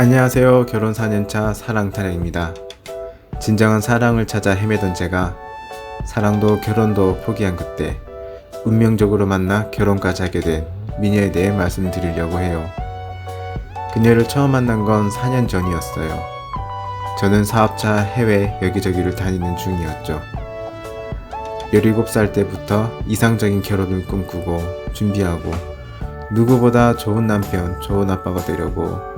안녕하세요. 결혼 4년차 사랑타령입니다. 진정한 사랑을 찾아 헤매던 제가 사랑도 결혼도 포기한 그때 운명적으로 만나 결혼까지 하게 된 미녀에 대해 말씀드리려고 해요. 그녀를 처음 만난 건 4년 전이었어요. 저는 사업차 해외 여기저기를 다니는 중이었죠. 17살 때부터 이상적인 결혼을 꿈꾸고 준비하고 누구보다 좋은 남편, 좋은 아빠가 되려고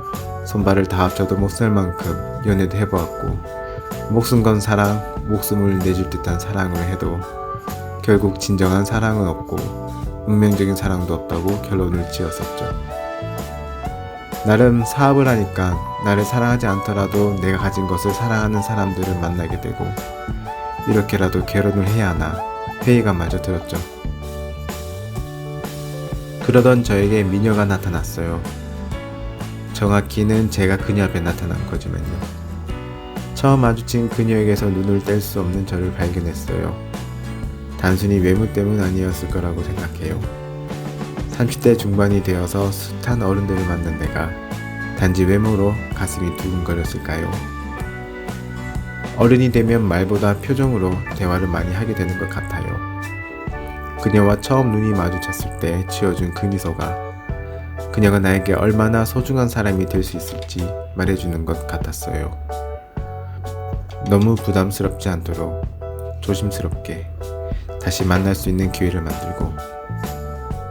손발을 다 합쳐도 못 살 만큼 연애도 해보았고 목숨 건 사랑, 목숨을 내줄 듯한 사랑을 해도 결국 진정한 사랑은 없고 운명적인 사랑도 없다고 결론을 지었었죠. 나름 사업을 하니까 나를 사랑하지 않더라도 내가 가진 것을 사랑하는 사람들을 만나게 되고 이렇게라도 결혼을 해야 하나 회의가 마저 들었죠. 그러던 저에게 미녀가 나타났어요. 정확히는 제가 그녀 앞에 나타난 거지만요. 처음 마주친 그녀에게서 눈을 뗄 수 없는 저를 발견했어요. 단순히 외모 때문 아니었을 거라고 생각해요. 30대 중반이 되어서 숱한 어른들을 만난 내가 단지 외모로 가슴이 두근거렸을까요? 어른이 되면 말보다 표정으로 대화를 많이 하게 되는 것 같아요. 그녀와 처음 눈이 마주쳤을 때 지어준 그 미소가 그녀가 나에게 얼마나 소중한 사람이 될 수 있을지 말해주는 것 같았어요. 너무 부담스럽지 않도록 조심스럽게 다시 만날 수 있는 기회를 만들고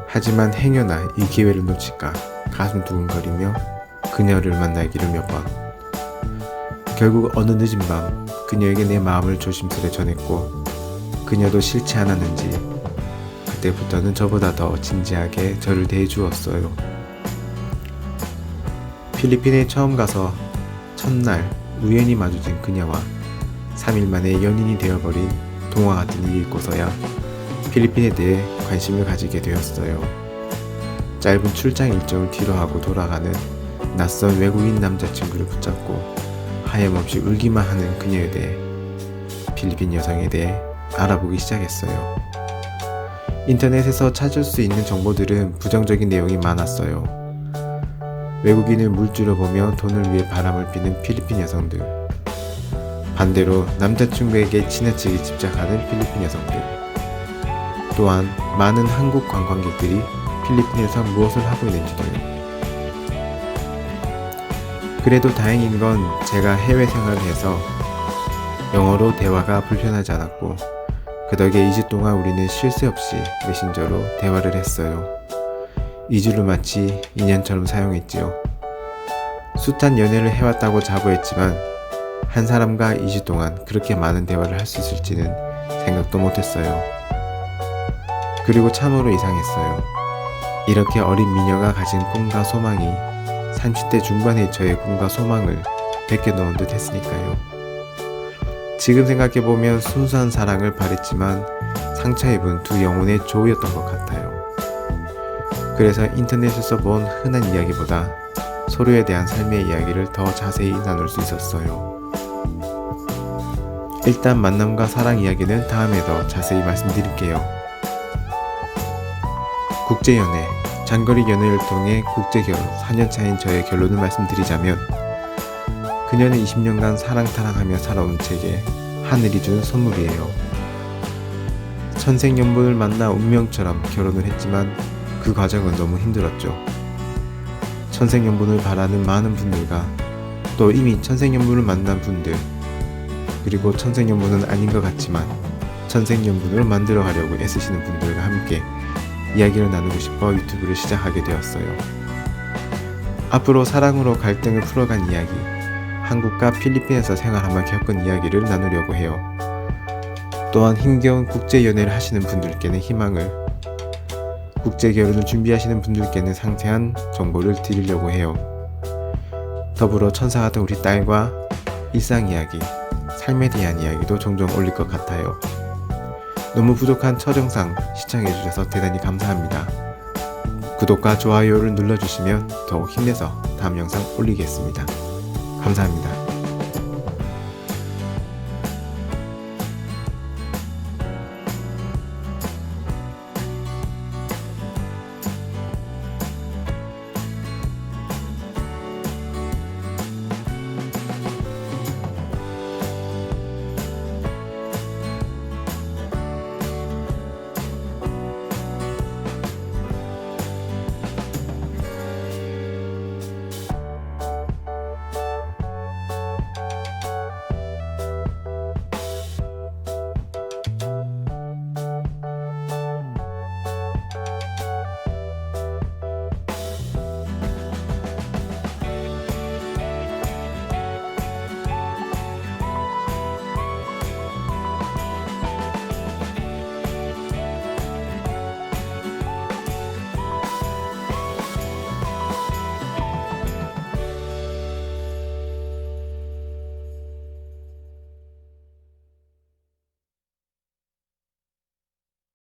하지만 행여나 이 기회를 놓칠까 가슴 두근거리며 그녀를 만나기를 몇 번. 결국 어느 늦은 밤 그녀에게 내 마음을 조심스레 전했고 그녀도 싫지 않았는지 그때부터는 저보다 더 진지하게 저를 대해주었어요. 필리핀에 처음 가서 첫날 우연히 마주친 그녀와 3일 만에 연인이 되어버린 동화 같은 일이 있고서야 필리핀에 대해 관심을 가지게 되었어요. 짧은 출장 일정을 뒤로하고 돌아가는 낯선 외국인 남자친구를 붙잡고 하염없이 울기만 하는 그녀에 대해 필리핀 여성에 대해 알아보기 시작했어요. 인터넷에서 찾을 수 있는 정보들은 부정적인 내용이 많았어요. 외국인을 물주로 보며 돈을 위해 바람을 피는 필리핀 여성들, 반대로 남자친구에게 지나치게 집착하는 필리핀 여성들, 또한 많은 한국 관광객들이 필리핀에서 무엇을 하고 있는지도요. 그래도 다행인 건 제가 해외 생활을 해서 영어로 대화가 불편하지 않았고 그 덕에 2주 동안 우리는 쉴 새 없이 메신저로 대화를 했어요. 2주를 마치 2년처럼 사용했지요. 숱한 연애를 해왔다고 자부했지만 한 사람과 2주 동안 그렇게 많은 대화를 할 수 있을지는 생각도 못했어요. 그리고 참으로 이상했어요. 이렇게 어린 미녀가 가진 꿈과 소망이 30대 중반의 저의 꿈과 소망을 베껴놓은 듯 했으니까요. 지금 생각해보면 순수한 사랑을 바랬지만 상처 입은 두 영혼의 조우였던 것 같아요. 그래서 인터넷에서 본 흔한 이야기보다 서로에 대한 삶의 이야기를 더 자세히 나눌 수 있었어요. 일단 만남과 사랑 이야기는 다음에 더 자세히 말씀드릴게요. 국제연애, 장거리 연애를 통해 국제결혼 4년차인 저의 결론을 말씀드리자면 그녀는 20년간 사랑타랑하며 살아온 제게 하늘이 준 선물이에요. 천생연분을 만나 운명처럼 결혼을 했지만 그 과정은 너무 힘들었죠. 천생연분을 바라는 많은 분들과 또 이미 천생연분을 만난 분들, 그리고 천생연분은 아닌 것 같지만 천생연분을 만들어 가려고 애쓰시는 분들과 함께 이야기를 나누고 싶어 유튜브를 시작하게 되었어요. 앞으로 사랑으로 갈등을 풀어간 이야기, 한국과 필리핀에서 생활하며 겪은 이야기를 나누려고 해요. 또한 힘겨운 국제연애를 하시는 분들께는 희망을, 국제결혼을 준비하시는 분들께는 상세한 정보를 드리려고 해요. 더불어 천사 같은 우리 딸과 일상 이야기, 삶에 대한 이야기도 종종 올릴 것 같아요. 너무 부족한 첫 영상 시청해주셔서 대단히 감사합니다. 구독과 좋아요를 눌러주시면 더욱 힘내서 다음 영상 올리겠습니다. 감사합니다.